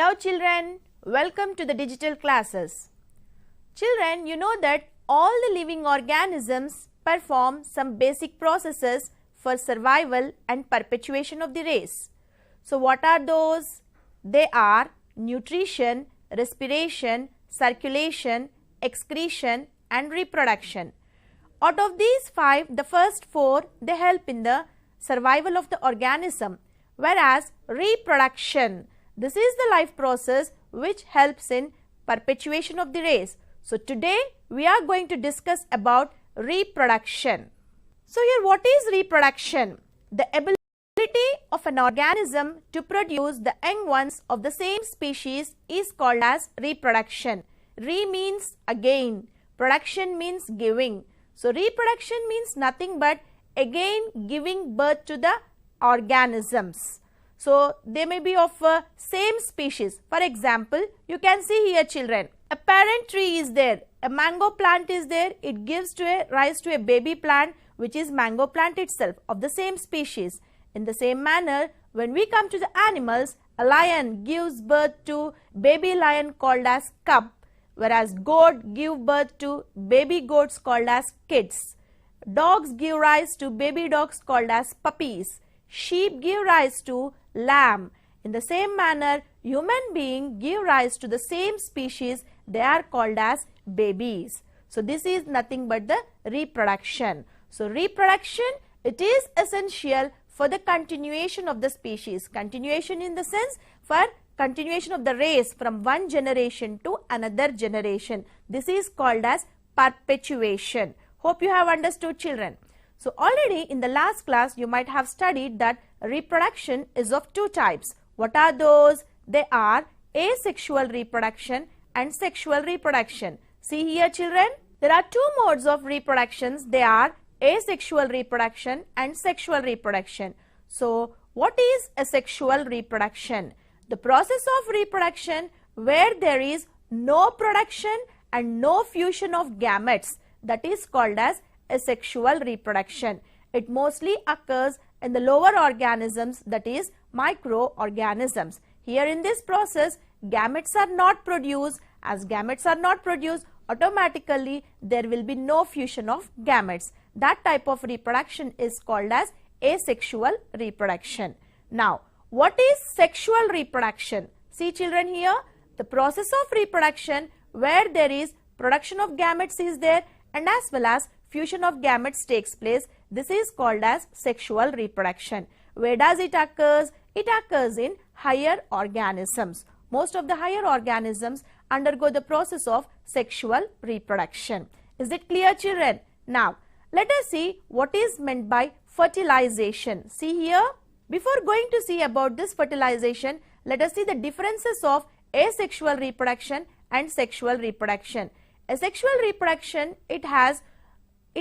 Hello children, welcome to the digital classes. Children, you know that all the living organisms perform some basic processes for survival and perpetuation of the race. So what are those? They are nutrition, respiration, circulation, excretion and reproduction. Out of these five, the first four, they help in the survival of the organism, whereas reproduction, this is the life process which helps in perpetuation of the race. So today we are going to discuss about reproduction. So here, what is reproduction? The ability of an organism to produce the young ones of the same species is called as reproduction. Re means again, production means giving. So reproduction means nothing but again giving birth to the organisms. So they may be of same species. For example, you can see here children, a parent tree is there, a mango plant is there, it gives rise to a baby plant which is mango plant itself of the same species. In the same manner, when we come to the animals, a lion gives birth to baby lion called as cub, whereas goat give birth to baby goats called as kids. Dogs give rise to baby dogs called as puppies. Sheep give rise to lamb. In the same manner, human beings give rise to the same species, they are called as babies. So this is nothing but the reproduction. So reproduction, it is essential for the continuation of the species. Continuation in the sense for continuation of the race from one generation to another generation. This is called as perpetuation. Hope you have understood children. So already in the last class you might have studied that reproduction is of two types. What are those? They are asexual reproduction and sexual reproduction. See here children, there are two modes of reproductions. They are asexual reproduction and sexual reproduction. So what is asexual reproduction? The process of reproduction where there is no production and no fusion of gametes, that is called as asexual reproduction. It mostly occurs in the lower organisms, that is microorganisms. Here in this process, gametes are not produced. As gametes are not produced, automatically there will be no fusion of gametes. That type of reproduction is called as asexual reproduction. Now, what is sexual reproduction? See children here, the process of reproduction where there is production of gametes is there and as well as fusion of gametes takes place. This is called as sexual reproduction. Where does it occurs? It occurs in higher organisms. Most of the higher organisms undergo the process of sexual reproduction. Is it clear children? Now, let us see what is meant by fertilization. See here, before going to see about this fertilization, let us see the differences of asexual reproduction and sexual reproduction. Asexual reproduction, it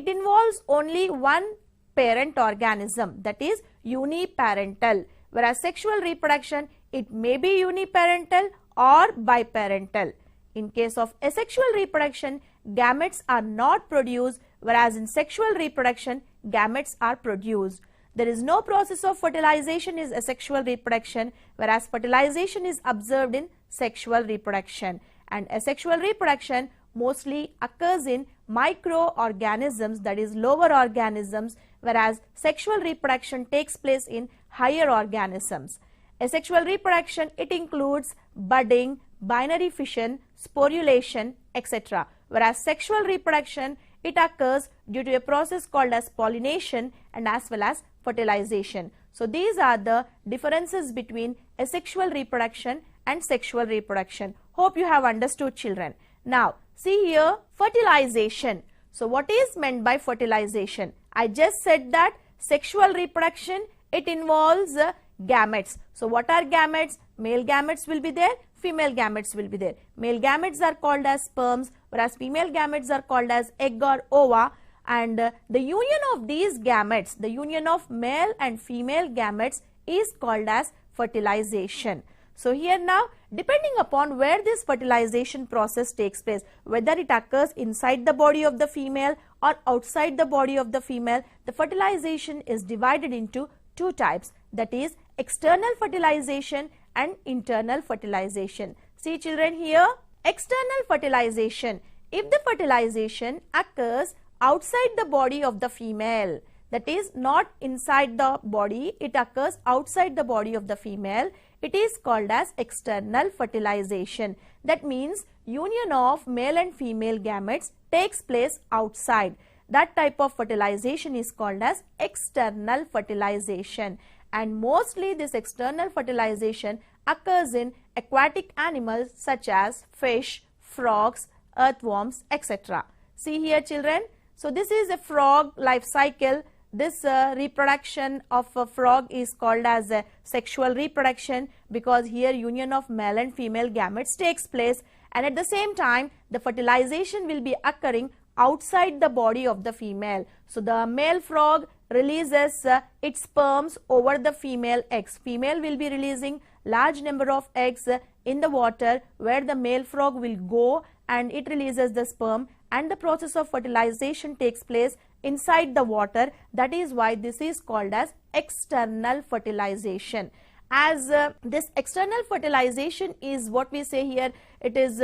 involves only one parent organism, that is uniparental, whereas sexual reproduction, it may be uniparental or biparental. In case of asexual reproduction, gametes are not produced, whereas in sexual reproduction, gametes are produced. There is no process of fertilization in asexual reproduction, whereas fertilization is observed in sexual reproduction. And asexual reproduction mostly occurs in microorganisms, that is lower organisms, whereas sexual reproduction takes place in higher organisms. Asexual reproduction, it includes budding, binary fission, sporulation, etc. Whereas sexual reproduction, it occurs due to a process called as pollination and as well as fertilization. So these are the differences between asexual reproduction and sexual reproduction. Hope you have understood children. Now, see here, fertilization. So what is meant by fertilization? I just said that sexual reproduction, it involves gametes. So what are gametes? Male gametes will be there, female gametes will be there. Male gametes are called as sperms, whereas female gametes are called as egg or ova. And the union of these gametes, the union of male and female gametes is called as fertilization. So here now, depending upon where this fertilization process takes place, whether it occurs inside the body of the female or outside the body of the female, the fertilization is divided into two types, that is external fertilization and internal fertilization. See children here, external fertilization. If the fertilization occurs outside the body of the female, that is not inside the body, it occurs outside the body of the female, it is called as external fertilization. That means union of male and female gametes takes place outside. That type of fertilization is called as external fertilization, and mostly this external fertilization occurs in aquatic animals such as fish, frogs, earthworms, etc. See here children, so this is a frog life cycle. This reproduction of a frog is called as a sexual reproduction because here union of male and female gametes takes place, and at the same time the fertilization will be occurring outside the body of the female. So the male frog releases its sperms over the female eggs. Female will be releasing large number of eggs in the water where the male frog will go and it releases the sperm, and the process of fertilization takes place inside the water. That is why this is called as external fertilization. As this external fertilization is what we say here, it is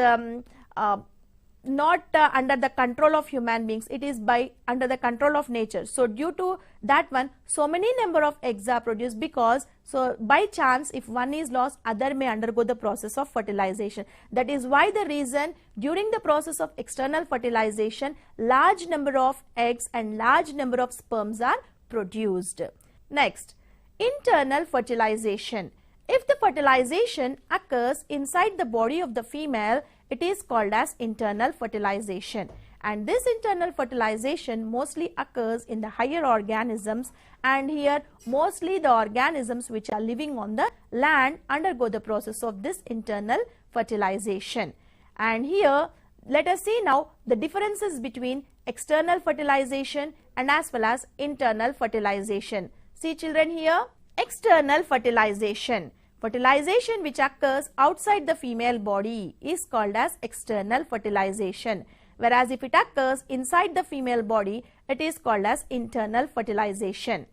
not under the control of human beings, it is under the control of nature. So due to that one, so many number of eggs are produced because so by chance if one is lost, other may undergo the process of fertilization. That is why the reason during the process of external fertilization, large number of eggs and large number of sperms are produced. Next, internal fertilization. If the fertilization occurs inside the body of the female, it is called as internal fertilization, and this internal fertilization mostly occurs in the higher organisms, and here mostly the organisms which are living on the land undergo the process of this internal fertilization. And here let us see now the differences between external fertilization and as well as internal fertilization. See children here, external fertilization. Fertilization which occurs outside the female body is called as external fertilization, whereas if it occurs inside the female body, it is called as internal fertilization.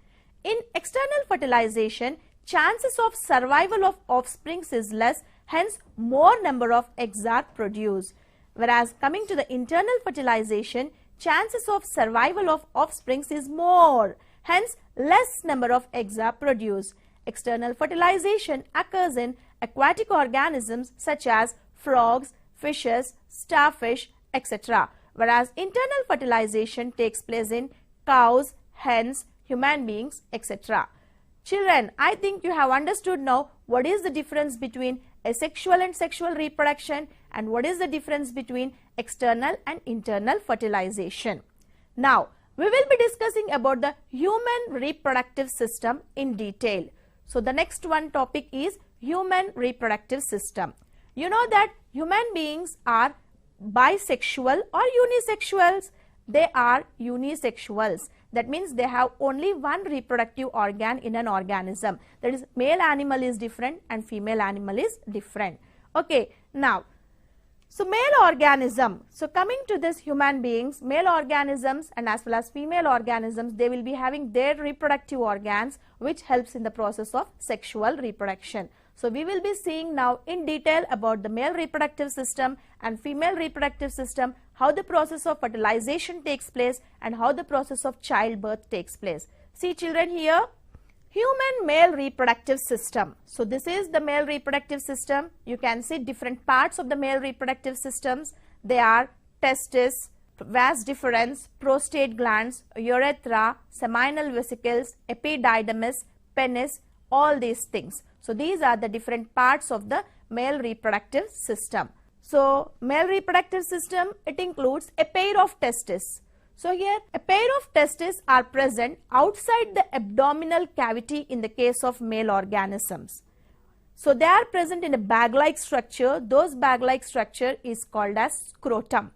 In external fertilization, chances of survival of offspring is less, hence more number of eggs are produced. Whereas coming to the internal fertilization, chances of survival of offspring is more, hence less number of eggs are produced. External fertilization occurs in aquatic organisms such as frogs, fishes, starfish, etc. Whereas internal fertilization takes place in cows, hens, human beings, etc. Children, I think you have understood now what is the difference between asexual and sexual reproduction and what is the difference between external and internal fertilization. Now, we will be discussing about the human reproductive system in detail. So the next one topic is human reproductive system. You know that human beings are bisexual or unisexuals. They are unisexuals. That means they have only one reproductive organ in an organism. That is, male animal is different and female animal is different. Okay, now, so male organism. So coming to this human beings, male organisms and as well as female organisms, they will be having their reproductive organs which helps in the process of sexual reproduction. So we will be seeing now in detail about the male reproductive system and female reproductive system, how the process of fertilization takes place and how the process of childbirth takes place. See children here, human male reproductive system. So this is the male reproductive system. You can see different parts of the male reproductive systems. They are testis, vas deferens, prostate glands, urethra, seminal vesicles, epididymis, penis, all these things. So these are the different parts of the male reproductive system. So male reproductive system, it includes a pair of testes. So here a pair of testes are present outside the abdominal cavity in the case of male organisms. So they are present in a bag-like structure. Those bag-like structure is called as scrotum.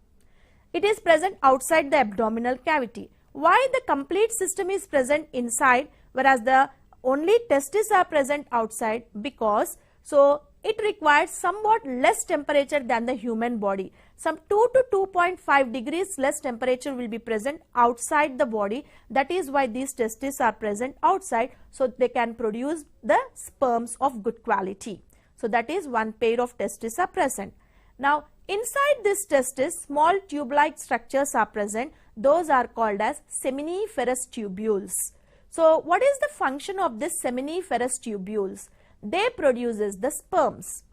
It is present outside the abdominal cavity. Why the complete system is present inside whereas the only testes are present outside? Because so it requires somewhat less temperature than the human body. Some 2 to 2.5 degrees less temperature will be present outside the body. That is why these testes are present outside, so they can produce the sperms of good quality. So that is one pair of testes are present. Now inside this testis, small tube-like structures are present. Those are called as seminiferous tubules. So what is the function of this seminiferous tubules? They produces the sperms.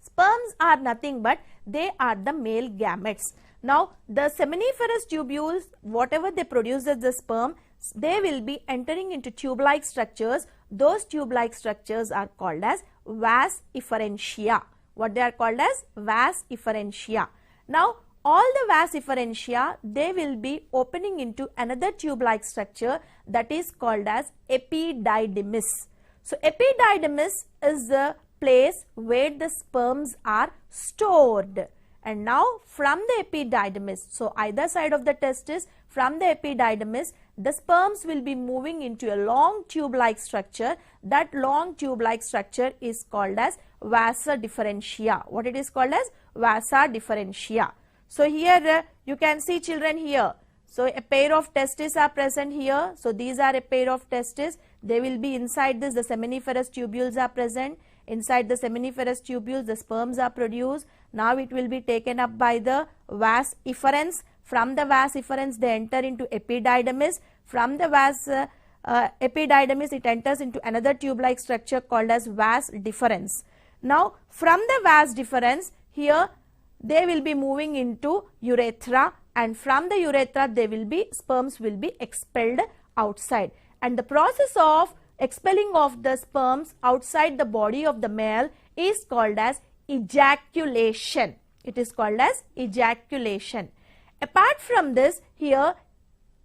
Sperms are nothing but they are the male gametes. Now the seminiferous tubules, whatever they produce as the sperm, they will be entering into tube-like structures. Those tube-like structures are called as vas efferentia. What they are called as? Vas efferentia. Now all the vas efferentia, they will be opening into another tube-like structure that is called as epididymis. So epididymis is the place where the sperms are stored. And now from the epididymis, so either side of the testis, from the epididymis, the sperms will be moving into a long tube-like structure. That long tube-like structure is called as vasa differentia. What it is called as? Vasa differentia. So here you can see children here. So a pair of testes are present here. So these are a pair of testes. They will be inside this. The seminiferous tubules are present. Inside the seminiferous tubules, the sperms are produced. Now it will be taken up by the vas efferens. From the vas efferens, they enter into epididymis. From the vas epididymis, it enters into another tube-like structure called as vas deferens. Now from the vas deferens, here they will be moving into urethra, and from the urethra they will be, sperms will be expelled outside. And the process of expelling of the sperms outside the body of the male is called as ejaculation. It is called as ejaculation. Apart from this, here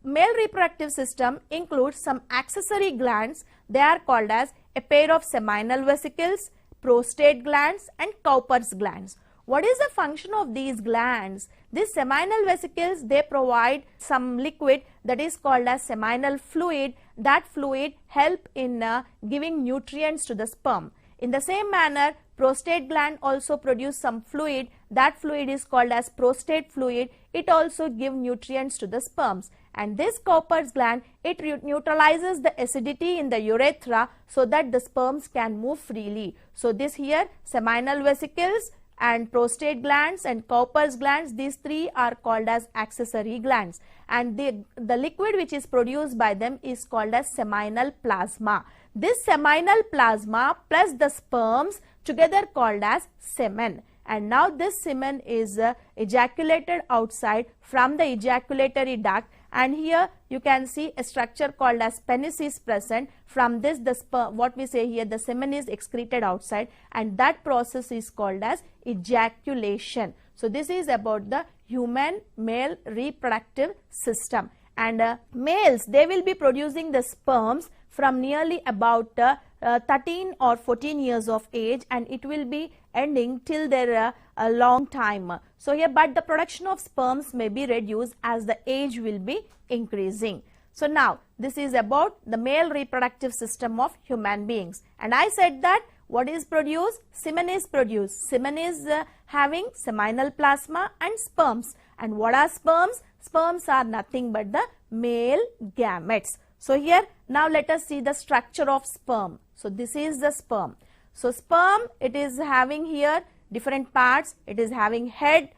male reproductive system includes some accessory glands. They are called as a pair of seminal vesicles, prostate glands and Cowper's glands. What is the function of these glands? These seminal vesicles, they provide some liquid that is called as seminal fluid. That fluid help in giving nutrients to the sperm. In the same manner, prostate gland also produce some fluid. That fluid is called as prostate fluid. It also give nutrients to the sperms. And this Cowper's gland, it neutralizes the acidity in the urethra so that the sperms can move freely. So this here, seminal vesicles and prostate glands and Cowper's glands, these three are called as accessory glands, and the liquid which is produced by them is called as seminal plasma. This seminal plasma plus the sperms together called as semen, and now this semen is ejaculated outside from the ejaculatory duct, and here you can see a structure called as penis is present. From this, the sperm, what we say here, the semen is excreted outside, and that process is called as ejaculation. So this is about the human male reproductive system. And males, they will be producing the sperms from nearly about 13 or 14 years of age, and it will be ending till their a long time. So here, but the production of sperms may be reduced as the age will be increasing. So now this is about the male reproductive system of human beings, and I said that what is produced? Semen is produced. Semen is having seminal plasma and sperms. And what are sperms? Sperms are nothing but the male gametes. So here, now let us see the structure of sperm. So this is the sperm. So sperm, it is having here different parts. It is having head,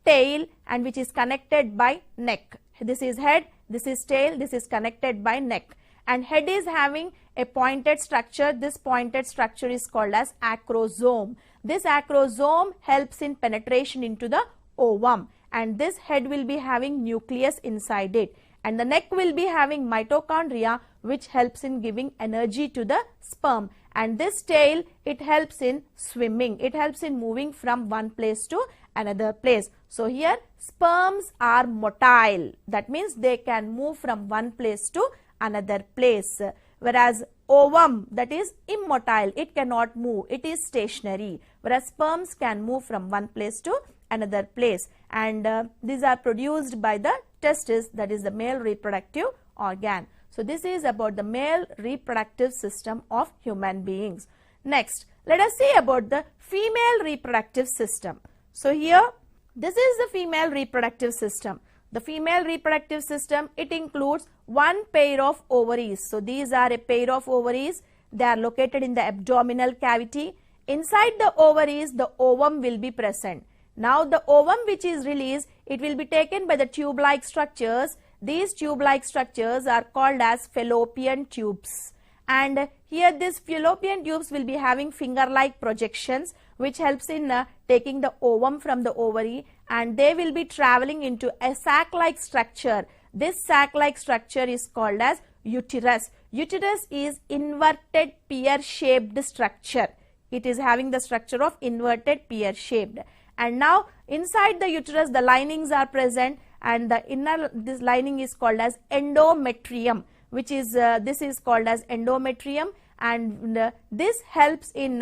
tail, and which is connected by neck. This is head, this is tail, this is connected by neck. And head is having a pointed structure. This pointed structure is called as acrosome. This acrosome helps in penetration into the ovum, and this head will be having nucleus inside it, and the neck will be having mitochondria which helps in giving energy to the sperm, and this tail, it helps in swimming. It helps in moving from one place to another place. So here sperms are motile. That means they can move from one place to another place, whereas ovum, that is immotile, it cannot move, it is stationary, whereas sperms can move from one place to another place, and these are produced by the testis, that is the male reproductive organ. So this is about the male reproductive system of human beings. Next, let us see about the female reproductive system. So here, this is the female reproductive system. The female reproductive system, it includes one pair of ovaries. So these are a pair of ovaries. They are located in the abdominal cavity. Inside the ovaries, the ovum will be present. Now the ovum which is released, it will be taken by the tube-like structures. These tube-like structures are called as fallopian tubes. And here these fallopian tubes will be having finger-like projections which helps in taking the ovum from the ovary, and they will be traveling into a sac-like structure. This sac-like structure is called as uterus. Uterus is inverted pear-shaped structure. It is having the structure of inverted pear-shaped. And now inside the uterus the linings are present, and the inner this lining is called as endometrium, which is this is called as endometrium, and this helps in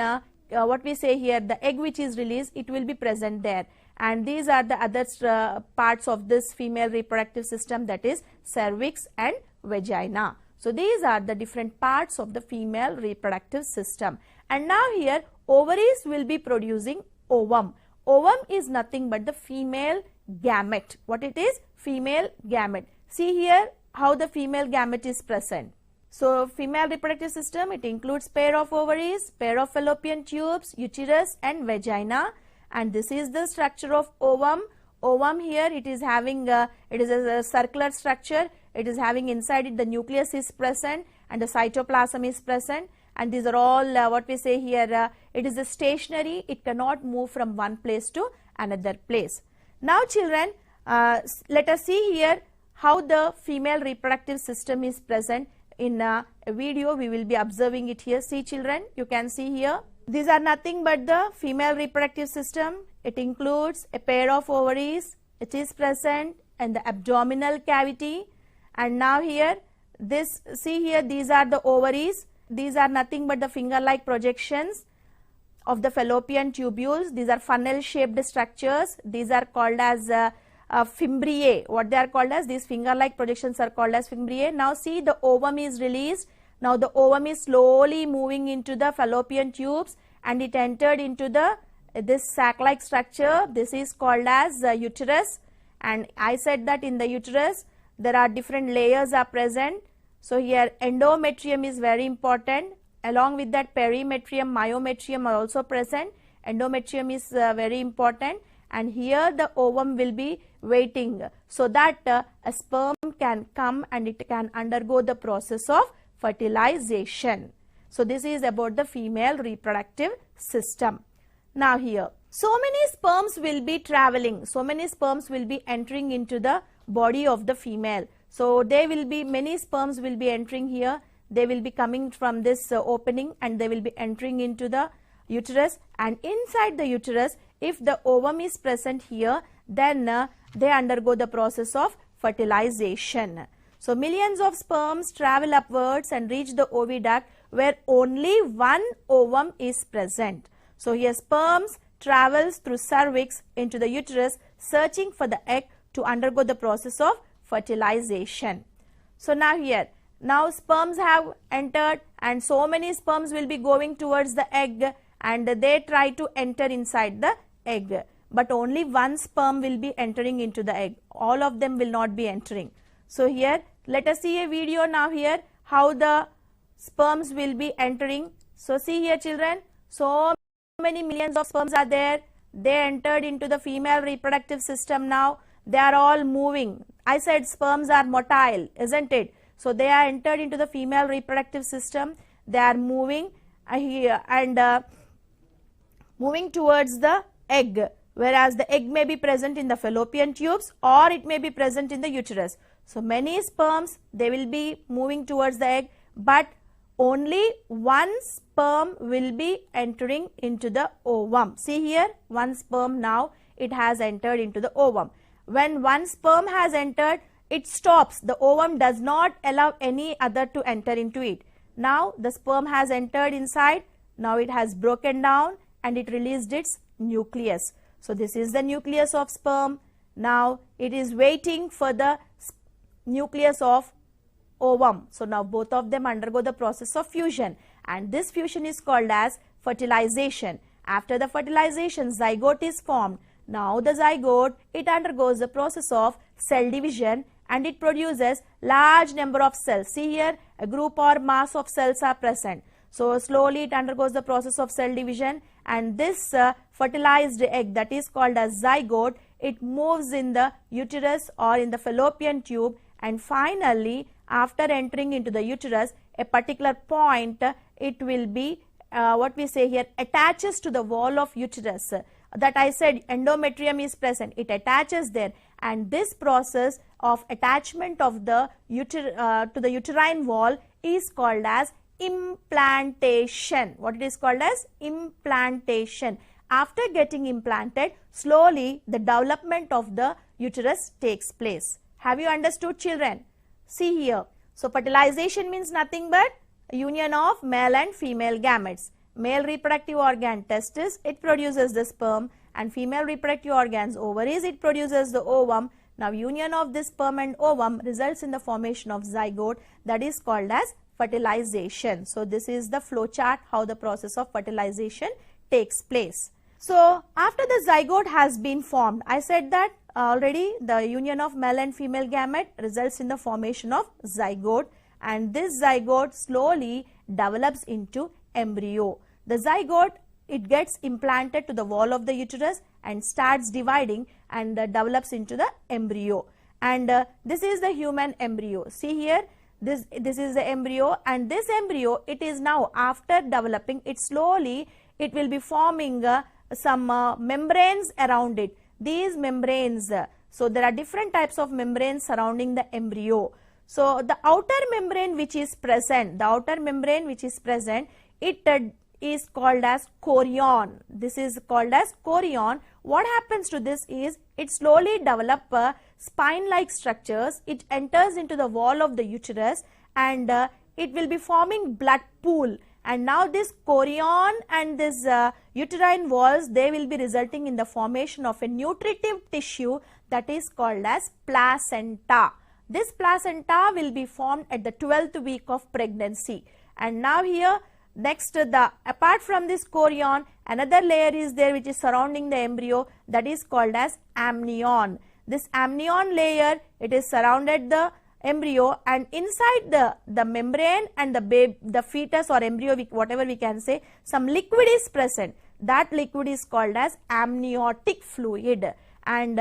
what we say here, the egg which is released, it will be present there. And these are the other parts of this female reproductive system, that is cervix and vagina. So these are the different parts of the female reproductive system. And now here ovaries will be producing ovum. Ovum is nothing but the female gamete. What it is? Female gamete. See here how the female gamete is present. So female reproductive system, it includes pair of ovaries, pair of fallopian tubes, uterus and vagina, and this is the structure of ovum. Ovum here, it is having it is a circular structure. It is having inside it the nucleus is present and the cytoplasm is present, and these are all what we say here, it is a stationary, it cannot move from one place to another place. Now children, let us see here how the female reproductive system is present. In a video we will be observing it here. See children, you can see here, these are nothing but the female reproductive system. It includes a pair of ovaries, it is present in the abdominal cavity, and now here this, see here, these are the ovaries. These are nothing but the finger-like projections of the fallopian tubules. These are funnel shaped structures. These are called as fimbriae. What they are called as, these finger-like projections are called as fimbriae. Now see, the ovum is released. Now the ovum is slowly moving into the fallopian tubes, and it entered into the this sac-like structure. This is called as uterus, and I said that in the uterus there are different layers are present. So here endometrium is very important. Along with that perimetrium, myometrium are also present. Endometrium is very important, and here the ovum will be waiting so that a sperm can come and it can undergo the process of fertilization. So this is about the female reproductive system. Now here, so many sperms will be traveling, so many sperms will be entering into the body of the female. So they will be, many sperms will be entering here. They will be coming from this opening, and they will be entering into the uterus, and inside the uterus, if the ovum is present here, then they undergo the process of fertilization. So millions of sperms travel upwards and reach the oviduct where only one ovum is present. So here sperms travels through cervix into the uterus, searching for the egg to undergo the process of fertilization. So now here, now sperms have entered, and so many sperms will be going towards the egg, and they try to enter inside the egg, but only one sperm will be entering into the egg. All of them will not be entering. So here let us see a video now here how the sperms will be entering. So see here children, so many millions of sperms are there. They entered into the female reproductive system. Now they are all moving. I said sperms are motile, isn't it? So they are entered into the female reproductive system. They are moving here and moving towards the egg, whereas the egg may be present in the fallopian tubes or it may be present in the uterus. So many sperms, they will be moving towards the egg, but only one sperm will be entering into the ovum. See here, one sperm now it has entered into the ovum. When one sperm has entered, it stops. The ovum does not allow any other to enter into it. Now the sperm has entered inside. Now it has broken down and it released its nucleus. So this is the nucleus of sperm. Now it is waiting for the nucleus of ovum. So now both of them undergo the process of fusion, and this fusion is called as fertilization. After the fertilization, zygote is formed. Now the zygote, it undergoes the process of cell division and it produces large number of cells. See here, a group or mass of cells are present. So slowly it undergoes the process of cell division, and this fertilized egg, that is called as zygote, it moves in the uterus or in the fallopian tube, and finally after entering into the uterus, a particular point, it will be what we say here, attaches to the wall of uterus. That I said endometrium is present, it attaches there, and this process of attachment of the to the uterine wall is called as implantation. What it is called as? Implantation. After getting implanted, slowly the development of the uterus takes place. Have you understood, children? See here. So fertilization means nothing but union of male and female gametes. Male reproductive organ testis, it produces the sperm, and female reproductive organs ovaries, it produces the ovum. Now union of this sperm and ovum results in the formation of zygote, that is called as fertilization. So this is the flow chart how the process of fertilization takes place. So after the zygote has been formed, I said that already the union of male and female gamete results in the formation of zygote, and this zygote slowly develops into embryo. The zygote, it gets implanted to the wall of the uterus and starts dividing and develops into the embryo. And this is the human embryo. See here, this is the embryo, and this embryo, it is now after developing, it slowly, it will be forming some membranes around it. These membranes, so there are different types of membranes surrounding the embryo. So the outer membrane which is present, it is called as chorion. This is called as chorion. What happens to this is, it slowly develops spine-like structures. It enters into the wall of the uterus, and it will be forming blood pool. And now this chorion and this uterine walls, they will be resulting in the formation of a nutritive tissue that is called as placenta. This placenta will be formed at the 12th week of pregnancy. And now here, next, apart from this chorion, another layer is there which is surrounding the embryo, that is called as amnion. This amnion layer, it is surrounded the embryo, and inside the membrane and the fetus or embryo, whatever we can say, some liquid is present. That liquid is called as amniotic fluid, and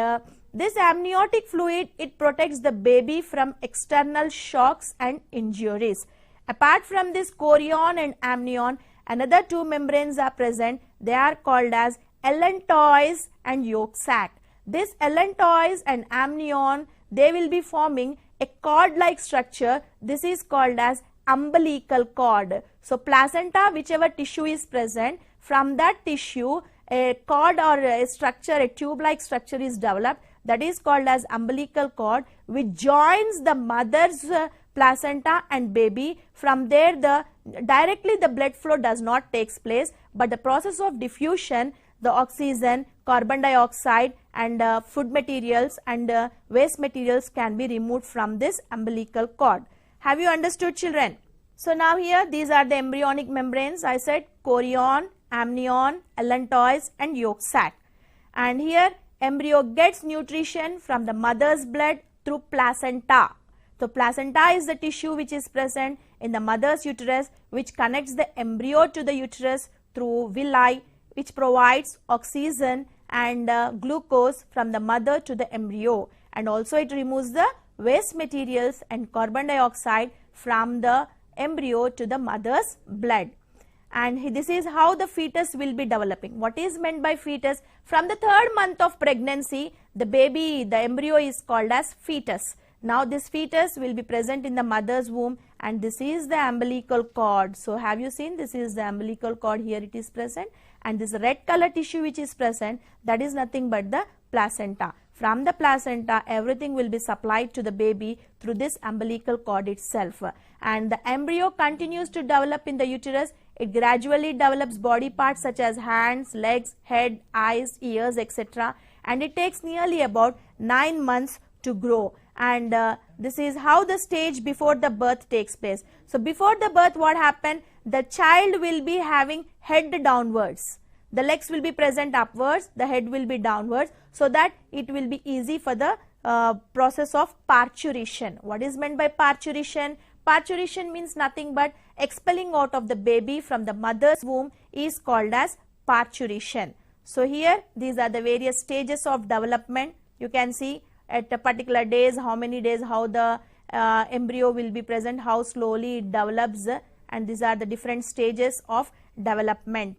this amniotic fluid, it protects the baby from external shocks and injuries. Apart from this chorion and amnion, another two membranes are present. They are called as allantois and yolk sac. This allantois and amnion, they will be forming a cord-like structure. This is called as umbilical cord. So placenta, whichever tissue is present, from that tissue a cord or a structure, a tube-like structure is developed, that is called as umbilical cord, which joins the mother's placenta and baby. From there, directly the blood flow does not takes place, but the process of diffusion, the oxygen, carbon dioxide and food materials and waste materials can be removed from this umbilical cord. Have you understood, children? So now here, these are the embryonic membranes. I said chorion, amnion, allantois and yolk sac. And here embryo gets nutrition from the mother's blood through placenta. So placenta is the tissue which is present in the mother's uterus, which connects the embryo to the uterus through villi, which provides oxygen and glucose from the mother to the embryo, and also it removes the waste materials and carbon dioxide from the embryo to the mother's blood. And this is how the fetus will be developing. What is meant by fetus? From the 3rd month of pregnancy, the baby, the embryo is called as fetus. Now this fetus will be present in the mother's womb, and this is the umbilical cord. So have you seen, this is the umbilical cord, here it is present, and this red color tissue which is present, that is nothing but the placenta. From the placenta, everything will be supplied to the baby through this umbilical cord itself, and the embryo continues to develop in the uterus. It gradually develops body parts such as hands, legs, head, eyes, ears, etc. and it takes nearly about 9 months to grow. And this is how the stage before the birth takes place. So before the birth, what happened? The child will be having head downwards. The legs will be present upwards, the head will be downwards, so that it will be easy for the process of parturition. What is meant by parturition? Parturition means nothing but expelling out of the baby from the mother's womb is called as parturition. So here these are the various stages of development. You can see at a particular days, how many days, how the embryo will be present, how slowly it develops, and these are the different stages of development.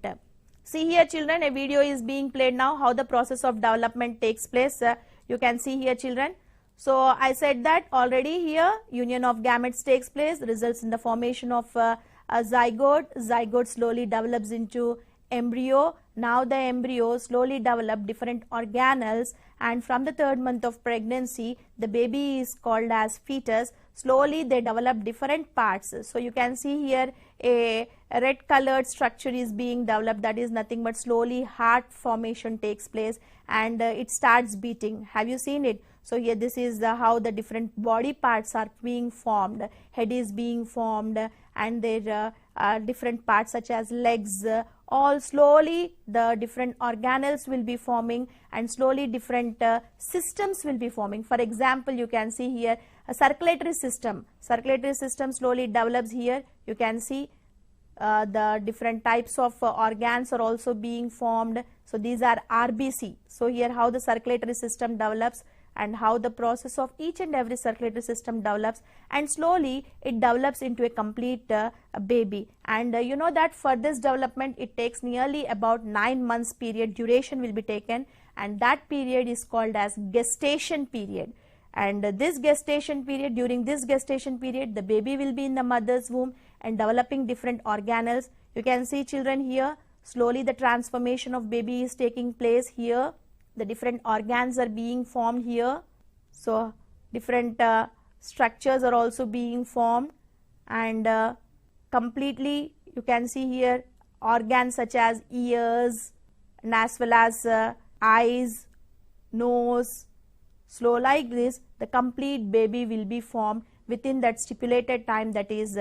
See here children, a video is being played now, how the process of development takes place. You can see here children. So I said that already here, union of gametes takes place, results in the formation of a zygote. Zygote slowly develops into embryo. Now the embryo slowly develop different organelles, and from the 3rd month of pregnancy, the baby is called as fetus. Slowly they develop different parts. So you can see here a red colored structure is being developed, that is nothing but slowly heart formation takes place, and it starts beating. Have you seen it? So here this is how the different body parts are being formed. Head is being formed, and there are different parts such as legs. All slowly the different organelles will be forming, and slowly different systems will be forming. For example, you can see here a circulatory system. Circulatory system slowly develops here. You can see the different types of organs are also being formed. So these are RBC. So here how the circulatory system develops, and how the process of each and every circulatory system develops, and slowly it develops into a complete baby. And you know that for this development it takes nearly about 9 months period duration will be taken, and that period is called as gestation period. And this gestation period, during this gestation period, the baby will be in the mother's womb and developing different organelles. You can see children here, slowly the transformation of baby is taking place here. The different organs are being formed here. So different structures are also being formed, and completely you can see here organs such as ears, and as well as eyes, nose. So like this, the complete baby will be formed within that stipulated time, that is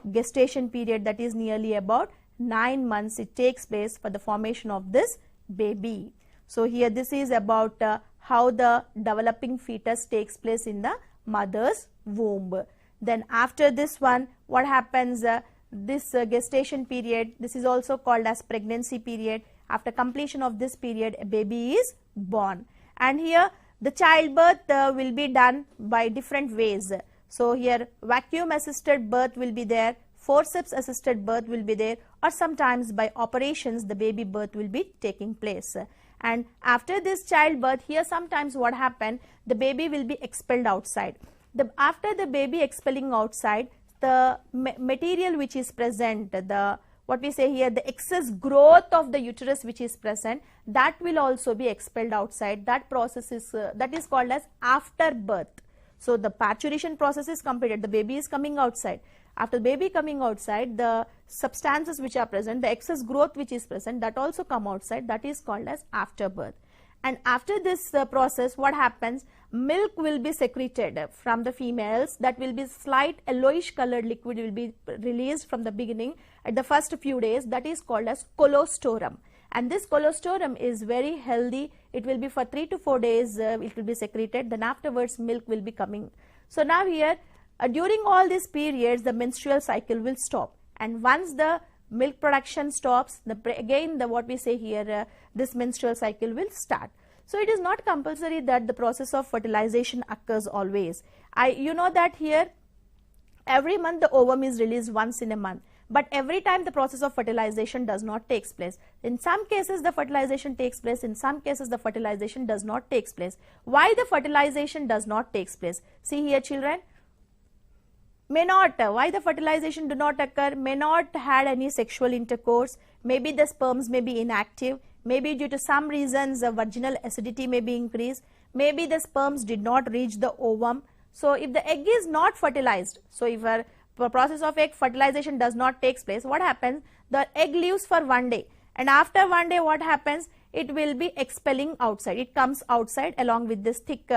gestation period, that is nearly about 9 months it takes place for the formation of this baby. So here this is about how the developing fetus takes place in the mother's womb. Then after this one, what happens, this gestation period, this is also called as pregnancy period. After completion of this period, a baby is born, and here the childbirth will be done by different ways. So here vacuum assisted birth will be there, forceps assisted birth will be there, or sometimes by operations the baby birth will be taking place. And after this childbirth, here sometimes what happen, the baby will be expelled outside. After the baby expelling outside, the material which is present, the what we say here, the excess growth of the uterus which is present, that will also be expelled outside. That process is that is called as afterbirth. So the parturition process is completed, the baby is coming outside. After the baby coming outside, the substances which are present, the excess growth which is present, that also come outside, that is called as afterbirth. And after this process, what happens, milk will be secreted from the females, that will be slight yellowish colored liquid will be released from the beginning at the first few days, that is called as colostrum. And this colostrum is very healthy, it will be for 3 to 4 days it will be secreted, then afterwards milk will be coming. So now here during all these periods the menstrual cycle will stop, and once the milk production stops, again what we say here, this menstrual cycle will start. So it is not compulsory that the process of fertilization occurs always. You know that here every month the ovum is released once in a month, but every time the process of fertilization does not takes place. In some cases the fertilization takes place, in some cases the fertilization does not takes place. Why the fertilization does not takes place? See here children, why the fertilization do not occur, may not had any sexual intercourse, maybe the sperms may be inactive, maybe due to some reasons the vaginal acidity may be increased, maybe the sperms did not reach the ovum. So if the egg is not fertilized, so if a process of egg fertilization does not takes place, what happens, the egg lives for 1 day, and after 1 day what happens, it will be expelling outside, it comes outside along with this thick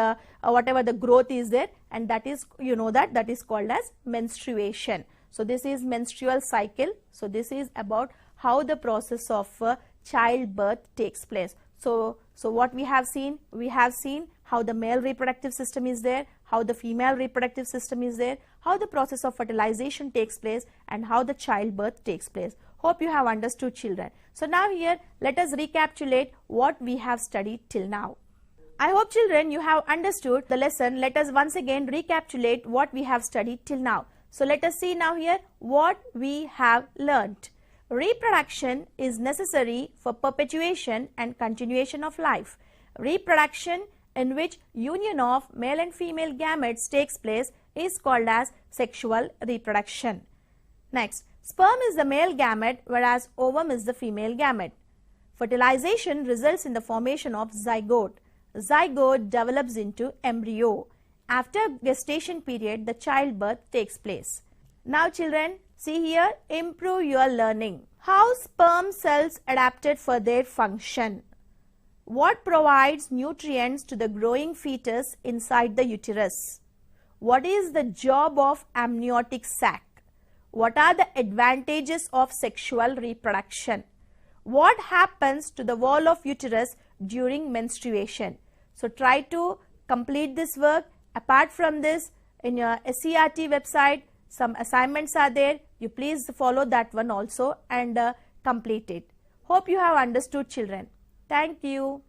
whatever the growth is there, and that is, you know, that is called as menstruation. So this is menstrual cycle. So this is about how the process of childbirth takes place. So what we have seen how the male reproductive system is there, how the female reproductive system is there, how the process of fertilization takes place, and how the childbirth takes place. Hope you have understood, children. So now here let us recapitulate what we have studied till now. I hope, children, you have understood the lesson. Let us once again recapitulate what we have studied till now. So let us see now here what we have learnt. Reproduction is necessary for perpetuation and continuation of life. Reproduction, in which union of male and female gametes takes place, is called as sexual reproduction. Next, sperm is the male gamete whereas ovum is the female gamete. Fertilization results in the formation of zygote. Zygote develops into embryo. After gestation period, the childbirth takes place. Now children, see here, improve your learning. How sperm cells adapted for their function? What provides nutrients to the growing fetus inside the uterus? What is the job of amniotic sac? What are the advantages of sexual reproduction? What happens to the wall of uterus during menstruation? So try to complete this work. Apart from this, in your SIET website, some assignments are there. You please follow that one also and complete it. Hope you have understood, children. Thank you.